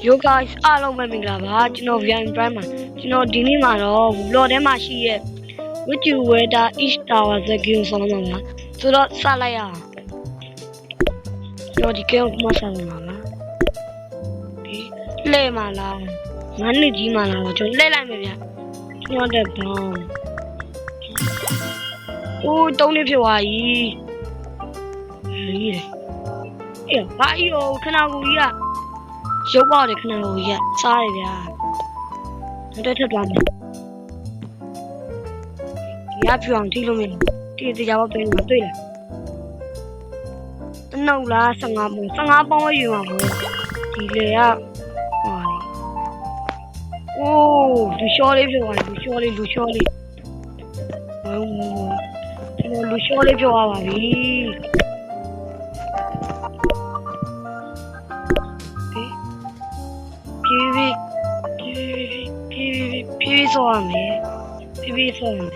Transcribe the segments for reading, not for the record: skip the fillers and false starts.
Yo guys အားလုံးပဲမင်္ဂလာပါကျွန်တော် VN Prime မှာကျွန်တော်ဒီနေ့မှာတော့ vlog ထဲမှာရှိရဲ့ Which weather each tower the game ဆောင်မှာပါဆိုတော့စလိုက်ရအောင်ကျွန်တော်ဒီ game ကိုမှဆောင်မှာပါဒီလှည့်မှာလားမန်းနေကြီးမှာလားတော့ကျွန်တော်လှည့်လိုက်မယ်ဗျကျွန်တော်တက်တော့အိုးတုံးနေဖြစ်သွားပြီရေးတယ်အေးဘာကြီးရောခဏကိုကြီးကရုပ်ပေါက်တယ်ခဏကိုကြီးကစားတယ်ဗျာတော့ထပ်သွားမယ်ရပြအောင်ထိလို့မင်းဒီတရားဘောပေးမှာတွေ့လားအနောက်လား15ပေါင်းပဲယူမှာပေါ့ဒီလေကဟောအိုးလူလျှောလေးပြောသွားတယ်လူလျှောလေးဟိုကျွန်တော်လူလျှောလေးပြောသွားပါပြီပြေးဆိုရမယ်ပြေးဆိုရမယ်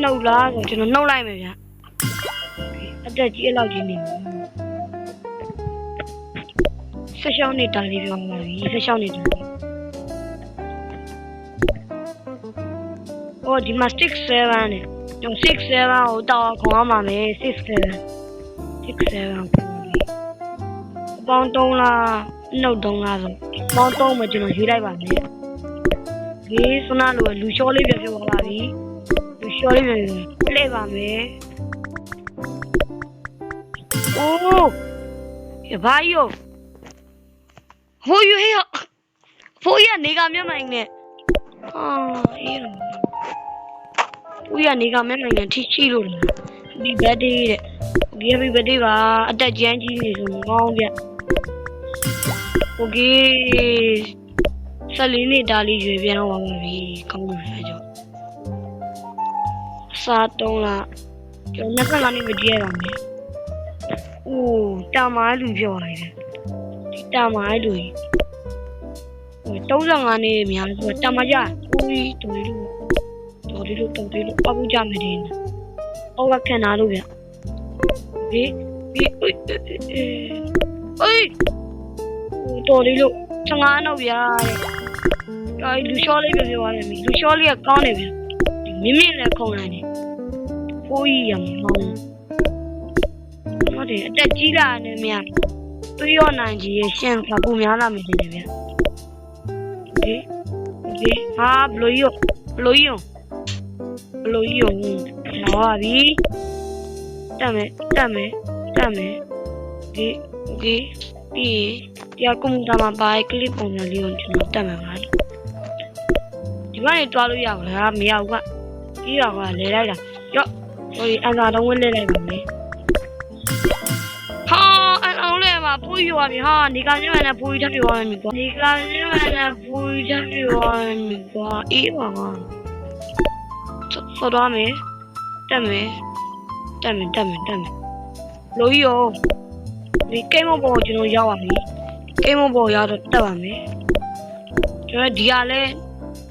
နှုတ်လားဆိုကျွန်တော်နှုတ်လိုက်မယ်ဗျအတက်ကြီးအလောက်ကြီးနေဆက်ရှောင်းနေတာလေးပြောပါပြီဆက်ရှောင်းနေတာလေးဟိုဒီမှာ6 7နဲ့ကျွန်တော်6 7ကိုတောက်ခေါင်းအောင်ပါမယ်6 7ပေါင်း3လားနှုတ်3လားဆိုပေါင်း3မှာကျွန်တော်ယူလိုက်ပါမယ်ဒီစနာလိုလူလျှောလေးပြောပါပြီလူလျှောလေးပြောလှည့်ပါမယ်အိုးရပါယောဟိုယူဟေးဖိုးရနေကမျက်မှန်နဲ့ဟာအေးဖိုးရနေကမျက်မှန်နဲ့ထိချိလို့ဒီဘက်ဒေးတဲ့ဒီဘက်ဒေးပါအတက်ကျန်းကြီးနေဆိုမကောင်းဗျโอเค14နှစ်တားလေးရွေပြန်တော့ပါပြီကောင်းပါရဲ့ကြောစားတုံးလားကျွန်တော်25နှစ်မကြည့်ရပါမယ်အိုးတာမားလူပြောရတယ်ဒီတာမားလူ35နှစ်များဆိုတာမားကြဦးတော်လေးလို့ပေါက်ကြမယ်ဒီအောက်ကခံလာလို့ဗျဒီအေးတော်လေးလို့15နောက်ဗျာတဲ့လူလျှောလေးပြောရတယ်လူလျှောလေးကကောင်းတယ်ဗျမြင့်လည်းခုံနိုင်တယ်ဖိုးကြီးရမဟုတ်တယ်အတက်ကြီးလာနေမြတ်တွေးရနိုင်ကြီးရဲ့ရှင်းကပူများလာမယ်တင်တယ်ဗျဒီဟာဘလိုယောလာပါပြီတက်မယ်ဒီပြီးတရားကွန်ပျူတာမှာပါကလစ်ပုံစံလေးကိုကျွန်တော်တက်မှာပါဒီမှာနေတွားလို့ရပါလားမရဘူးကပြီးတော့ကလဲလိုက်တာရော့ဟိုအန်စာတော့ဝင်လဲလိုက်ပါမယ်ဟာအန်အောင်လဲမှာပူရွာပြီဟာနေကချင်းနဲ့ပူထပ်ပြောရမယ်ကွာနေကချင်းနဲ့ပူထပ်ပြောရမယ်ကွာအေးပါကွာစောတော့မယ်တက်မယ်လို့ရောဒီကိန်းမပေါ်ကျွန်တော်ရောက်ပါပြီကိန်းမပေါ်ရောက်တော့တက်ပါမယ်ကျွန်တော်ဒီကလဲ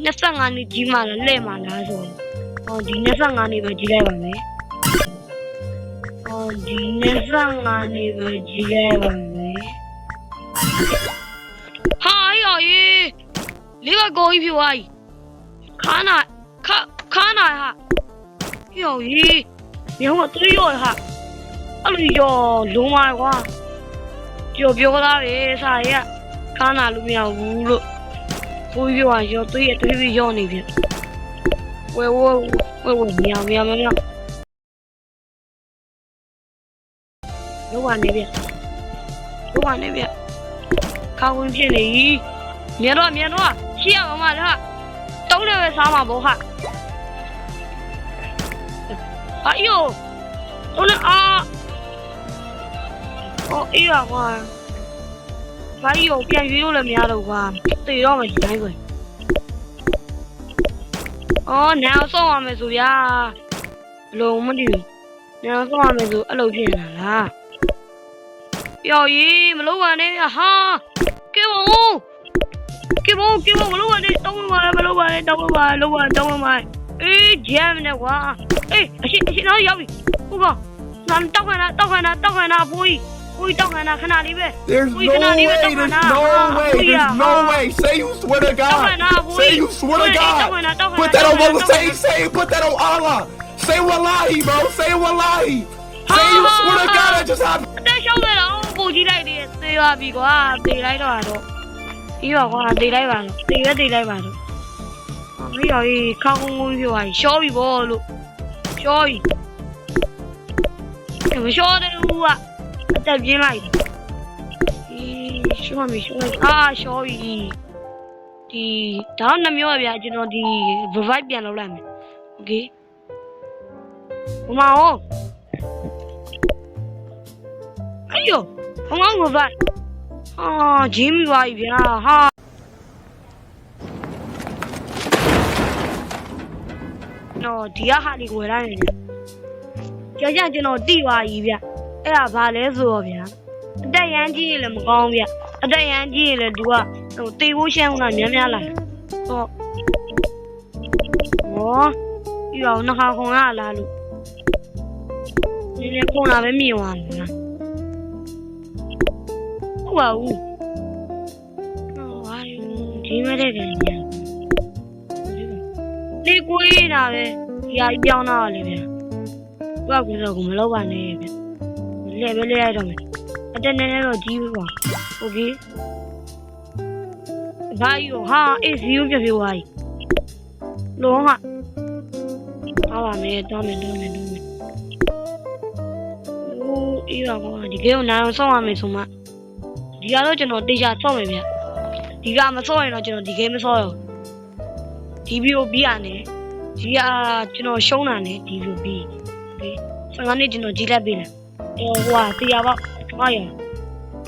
25နှစ်ကြီးမှလားလဲ့မှလားဆိုဟောဒီ25နှစ်ပဲကြီးလိုက်ပါမယ်ဟောဒီ25နှစ်ပဲကြီးလိုက်ပါမယ်ဟာယော်ရေးလေးကကိုကြီးဖြစ်သွားပြီခါနာဟာယော်ရေးမြောင်းကတွေးရောဟာအဲ့လိုရောလုံးပါကွာပြောသားတယ်စားရခါနာလို့မရဘူးလို့ကိုကြီးကရောတွေးပြီးရောနေပြီဝဲမြောင်းလောကနေပြီခေါင်းဝင်ဖြစ်နေမြန်တော့ရှိရအောင်မလားတုံးလည်းပဲစားမှာပေါ့ဟာအာယိုဟိုလည်းအော်အေးပါကွာဘာကြီးကိုပြန်ရွေးလို့လည်းမရတော့ကွာတေတော့မှဒီတိုင်းပဲအော်နားဆောင်းရမယ်ဆိုဗျာလုံးမတည်ဘူးနားဆောင်းရမယ်ဆိုအဲ့လိုဖြစ်နေတာလားပျော်ကြီးမလုပ်ပါနဲ့ဟာကဲဘောမလုပ်ပါနဲ့တောင်းပါမလုပ်ပါနဲ့တောင်းပါအေးဂျမ်နဲ့ကွာအေးအရှိတော့ရောက်ပြီဟုတ်ကောတောက်ခဏဖိုးကြီး Ui tao ngàn khăn nào đi về. There's Ui no khăn nào đi way. về tao There's ngàn no way. Ui There's à. no way. Say you swear to Tao God. ngàn à. Say you swear to God. Put that on Allah. Say put that on Allah. Say wallahi, bro. Say wallahi. Say you swear to God. That just happened. တက်ရှောက်တယ်တော့ပို့ကြည့်လိုက်တယ်သေပါပြီကွာသေလိုက်တော့ပြီးတော့ကွာသေလိုက်ပါတော့သေလိုက်ပါတော့မေးရောကြီးခေါင်းငုံပြောပါရှော့ပြီဗောလို့ရှော့ပြီမရှော့တယ်ဦးကအတက်ပြင်းလိုက်ရှော့ပြီရှော့ရှော့ပြီဒီဒါနှမျိုးပါဗျာကျွန်တော်ဒီ revive ပြန်လုပ်လိုက်မယ်โอเคဘမအောင်哎呦，我忙个饭，啊，金鱼一边哈。喏，底下哈里过来呢，就像这种地瓜一边，哎呀，把来说边，戴眼镜了么方便，戴眼镜了多，对我嫌我那面了，哦，哦，哟，那还红啊来了，你红那边米完了。Wow. Oh, ayo, di mana dia? Ni kui na be, ya biang na le be. Wa ku so ku ma law ba ne be. Le be le ai do me. Atet ne ne lo ji ba. Okay. Ba yo ha, AC yu pya pya wa yi. Lo ha. Ha ba me, do me. Oh, iya ko, di ke na so ma me so ma. ဒီကတော့ကျွန်တော်တေချာဆော့မယ်ဗျဒီကမဆော့ရင်တော့ကျွန်တော်ဒီ game မဆော့ရဘူးဒီ VOB ရတယ်ဒီကကျွန်တော်ရှုံးတာနဲ့ဒီ VOB 15နှစ်ကျွန်တော်ကြီးလက်ပေးတယ်ဟိုကတရားပေါ့ဟုတ်ရ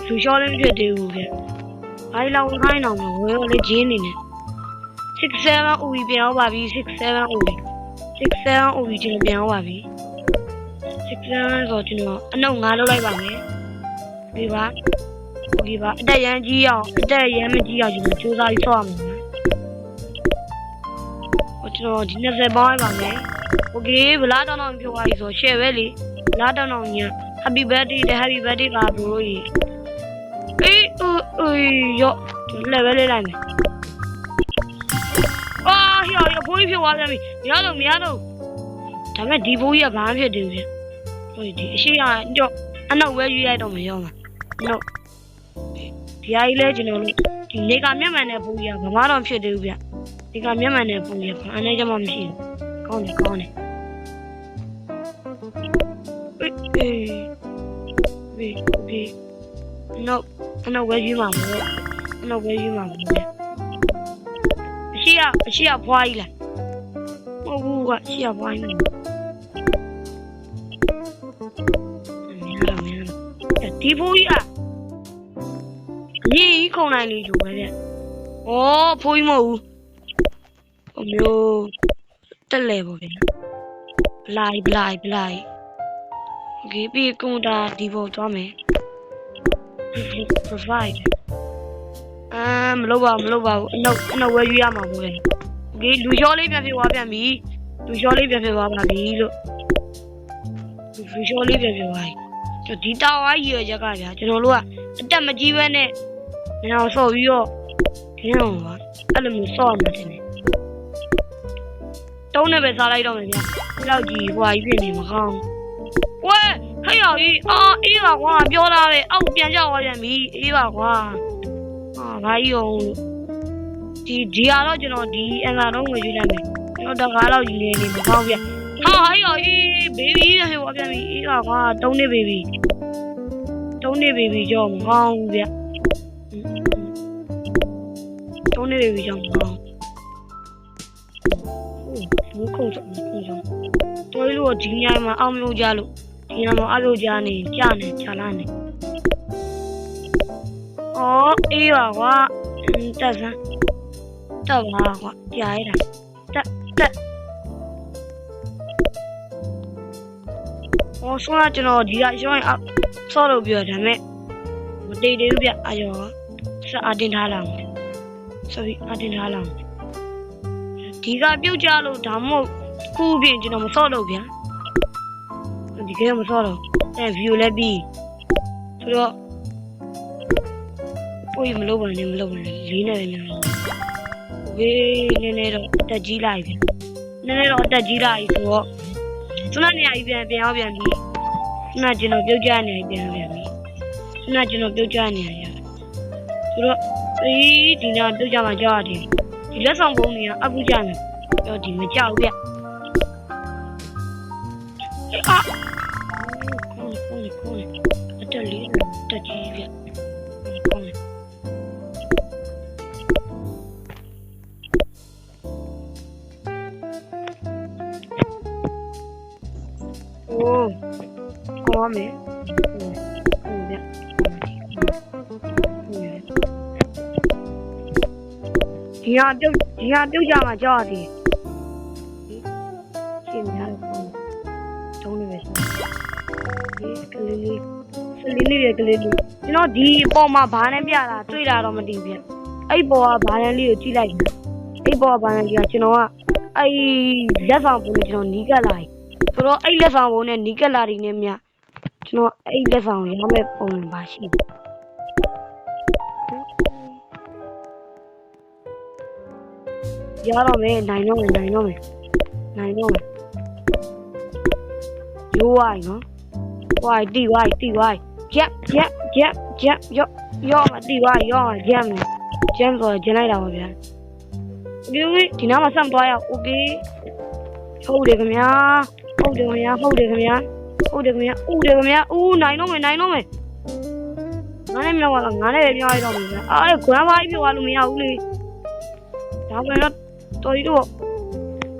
လူရှော့လည်းမဖြစ်သေးဘူးဗျဘာလို့လောက်ခိုင်းအောင်မဝယ်လေးဂျင်းနေနဲ့67 OB ပြန်ရောက်ပါပြီ67 OB 67 OB ကျွန်တော်ပြန်ရောက်ပါပြီ67ဆိုကျွန်တော်အနှုတ်9လောက်လိုက်ပါမယ်ဒီပါဒီပါအတက်ရန်ကြီးအောင်အတက်ရန်မကြီးအောင်ကျွန်တော်စူးစမ်းပြီးဆော့ရမှာဟိုကျွန်တော်ဒီ20ပေါင်းလိုက်ပါမယ်โอเคဗလာတောင်းတောင်းပြောပါပြီဆို share ပဲလေဗလာတောင်းတောင်းည happy birthday တဲ့ happy birthday ပါဘရိုကြီးအေးရောလည်းပဲလေးလိုက်မယ်အာဟိုဘိုးကြီးဖြစ်သွားပြန်ပြီမရတော့ဒါမဲ့ဒီဘိုးကြီးကဘာမှဖြစ်တယ်ဗျဟိုဒီအရှိရတော့အနောက်ဝဲယူလိုက်တော့မရောမှာနော်ဒီအကြီးလဲကျွန်တော်တို့ဒီနေကမျက်မှန်တဲ့ပူကြီးကဘာမှတော့ဖြစ်သေးဘူးဗျဒီကမျက်မှန်တဲ့ပူကြီးကအနေကြမှမရှိဘူးကောင်းတယ်အေးနော်ဝဲယူမှာမဟုတ်နော်ဝဲယူမှာမဟုတ်အရှိရဖွားကြီးလားမဟုတ်ဘူးကအရှိရဖွားကြီးမင်းဒီပူကြီး你一口奶里就回来，哦，破一毛五，我没有得来不呗？不来，给别跟我打地包装没 ？Provide，没老吧，那我约嘛不呗？给路小里边话边米，路小里边话把米了，路小里边话，就地大话一个干啥？就说路啊，咱们几万呢？然后ဆော့ပြီးတော့ခင်းအောင်ပါအဲ့လိုမျိုးဆော့မှတင်တယ်တုံးနဲ့ပဲစားလိုက်တော့မယ်ဗျာဒီလောက်ကြီးဟွာကြီးဖြစ်နေမကောင်းဝဲဟဲ့ရော်ကြီးအေးပါကွာပြောတာပဲအောက်ပြန်ကြောက်သွားပြန်ပြီအေးပါကွာဘာကြီးအောင်ဒီကတော့ကျွန်တော်ဒီအင်္ဂါတော့ငွေယူလိုက်မယ်ကျွန်တော်တကားလောက်ယူနေမကောင်းဗျာဟဲ့ရော်ကြီးဘေဘီဟဲ့ဟွာပြန်ပြီအေးပါကွာတုံးနေဘေဘီကြောမကောင်းဘူးဗျာတုံးနေပြီကြောင့်ဘူးခုံစုံတော်ရီလို့ဒီညမှာအောင်မျိုးကြလို့ဒီညမှာအပြုတ်ကြနေကြာလာနေအေးပါကွာတက်စမ်းတက်ပါကွာကြားရတာတက်ဆိုတော့ကျွန်တော်ဒီကရောင်းဆော့လို့ပြောဒါပေမဲ့မတိတ်သေးဘူးဗျအယောစအတင်ထားလာမယ်ဆိုပြီးအတင်ထားလာမယ်ဒီကပြုတ်ကြလို့ဒါမှမဟုတ်ခုပြင်ကျွန်တော်မဆော့တော့ဗျာဒီကမဆော့တော့view လည်းပြီး ဆိုတော့ကိုကြီးမလုပ်ပါနဲ့လေးနဲ့လည်းနော်ဝေးနည်းနည်းတော့အတက်ကြီးလိုက်ပြီနည်းနည်းတော့အတက်ကြီးလိုက်ဆိုတော့သူနဲ့နေရာကြီးပြန်ရောက်ပြန်ပြီသူနဲ့ကျွန်တော်ပြုတ်ကြနေပြန်ပြီသူနဲ့ကျွန်တော်ပြုတ်ကြနေရဆိုတော့ဒီနာပြုတ်ကြမှာကြောက်ရတယ်ဒီလက်ဆောင်ပုံတွေကအပူကြမယ်တော့ဒီမကြောက်ဗျအာကိုအတက်လေးတက်ကြီးဗျကောင်းမယ်ဒီဟာပြုတ်ကြမှာကြောက်ရတယ်ရှင်းများတော့တုံးနေပဲဒီကလေးလေးစလင်းလေးရဲ့ကလေးလေးကျွန်တော်ဒီအပေါ်မှာဘာနဲ့ပြတာတွေ့တာတော့မသိဘူးဗျအဲ့ပေါ်ကဘာနဲ့လေးကိုကြည့်လိုက်အဲ့ပေါ်ကဘာနဲ့ကြီးကကျွန်တော်ကအဲ့လက်ဆောင်ပုံနဲ့ကျွန်တော်နီးကပ်လာဆိုတော့အဲ့လက်ဆောင်ပုံနဲ့နီးကပ်လာနေနဲ့မြကျွန်တော်အဲ့လက်ဆောင်ရမယ့်ပုံပါရှိတယ်ရတော့မယ်နိုင်တော့မယ်ရိုးဝိုင်းနော်ဝိုင်းတီဝိုင်းရက်ရောမတီဝိုင်းရောဂျမ်ဆိုဂျန်လိုက်တာပါဗျာဒီနားမှာဆက်သွားရအောင်โอเคဟုတ်တယ်ခင်ဗျာဦးနိုင်တော့မယ်ငါနဲ့မြောက်လာငါနဲ့ပဲမြောက်ရတော့မယ်ဗျာအဲ့ဂွမ်းပါးပြောရလို့မရဘူးလေဒါပဲတော့တော်ရီတို့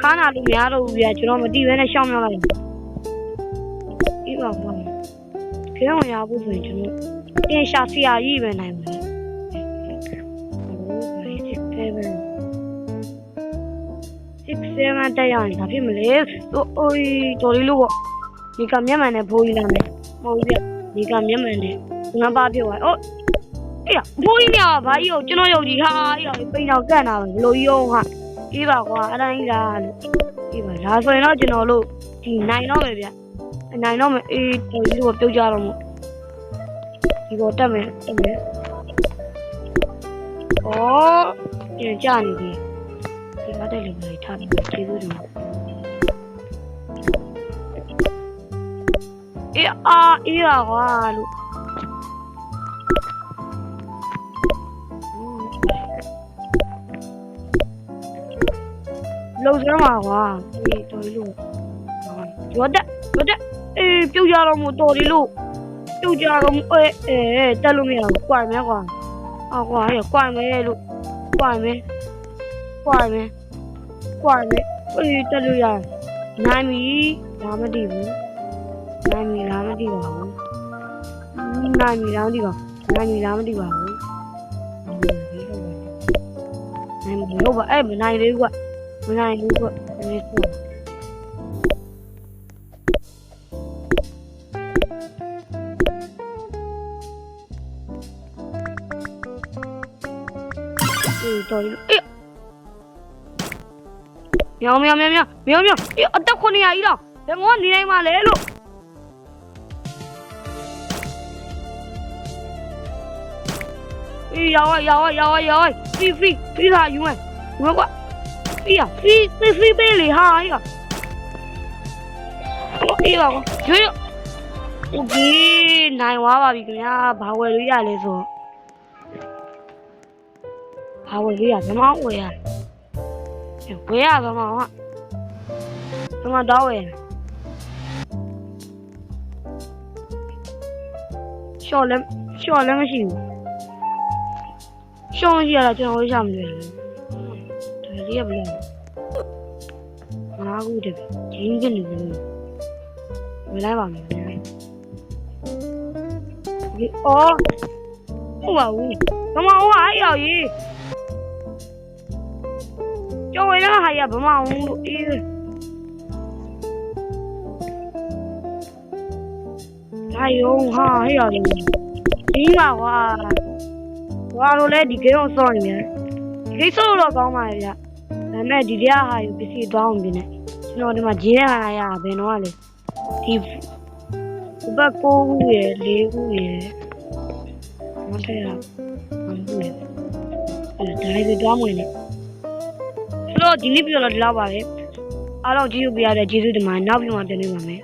ခါနာလို့မရတော့ဘူးဗျာကျွန်တော်မတိပဲနဲ့ရှောင်းမြောက်လိုက်ပြီးပါဘာခဲဝင်ရဖို့ဆိုရင်ကျွန်တော်တင်ရှာဆရာကြီးပဲနိုင်မယ်6-7တက်ရရင်ဒါဖြစ်မလဲအိုးတော်ရီလို့ပေါ့ဒီကမျက်မှန်နဲ့ဖိုးကြီးလာမယ်မဟုတ်ဘူးဗျဒီကမျက်မှန်နဲ့ငါပါပြောသွားအိုးအေးဖိုးကြီးညာဘာကြီးကိုကျွန်တော်ယုံကြည်ဟာအေးပိန်တော့ကန့်တာပဲဘလို့ယုံဟာအေးပါကွာအတိုင်းလာလို့အေးပါဒါဆိုရင်တော့ကျွန်တော်တို့ဒီနိုင်တော့မယ်ဗျနိုင်တော့မယ်အေးတော်ကြီးလို့ပြုတ်ကြတော့မို့ဒီပေါ်တက်မယ်ဩပြန်ကြနေပြီဒီကတက်လေးပဲထားပြီးကျေးဇူးတင်အေးပါကွာလို့လုံးစမ်းပါကွာအေးတော်ကြီးလို့ရောတက်အေးပြုတ်ကြတော့မို့တော်ကြီးလို့ပြုတ်ကြတော့တက်လို့မရဘူးကွာမယ်ကွာကွာရကွာမယ်လို့ကွာမယ်အေးတက်လို့ရနိုင်ပြီဒါမတည်ဘူးနိုင်ပြီလားမတည်ပါဘူးနိုင်ပြီလားမတည်ပါဘူးဟုတ်ပါအဲ့မနိုင်သေးဘူးကွမနိုင်ဘူးကွနေဆိုတော်ရီအေးမြောင်အေးအတက်900ကြီးတော့ဘယ်ငေါနေနိုင်မှာလဲလို့အေးရောက်ဖီဟာယူမယ်ကွာဖီပေးလေဟာအေးပါရွေးโอเคနိုင်သွားပါပြီခင်ဗျာဘာဝယ်လို့ရလဲဆိုဘာဝယ်လို့ရဘယ်မှာဝယ်ရဘယ်မှာဟာဘယ်မှာတော့ဝယ်ရှော့လည်းမရှိဘူးရှော့မရှိရတာကျွန်တော်ရှာမလို့ဒါလေးရဘယ်လဲငါကူတယ်ဂျင်းကနေဘူးဝယ်လိုက်ပါမယ်ဒီဟုတ်ပါဘူးဘယ်မှာဟိုအဲ့ရောက်ကြီးကျော်ဝဲလာဟာရဘယ်မှာဟိုအေးဒါရုံဟာဟဲ့ရောက်ဒီမှာကွာတို့လည်းဒီကိန်းကိုစောနေတယ်ဒီကိန်းစောလို့ကောင်းပါရဲ့ဗျဒါပေမဲ့ဒီတရားဟာယူပစ္စည်းတောင်းနေတယ်ကျွန်တော်ဒီမှာဂျင်းနဲ့လာရဘယ်တော့လဲဒီဘက်9ခုရယ်4ခုရယ် မထရမဟုတ်လေဒါလေးတော့မဝင်နဲ့ဆိုတော့ဒီနေ့ပြောတော့ဒီလောက်ပါပဲအားလုံးကြည့်ရပြရတဲ့ကျေးဇူးတင်ပါတယ်နောက်ပြီးမှပြန်နေပါမယ်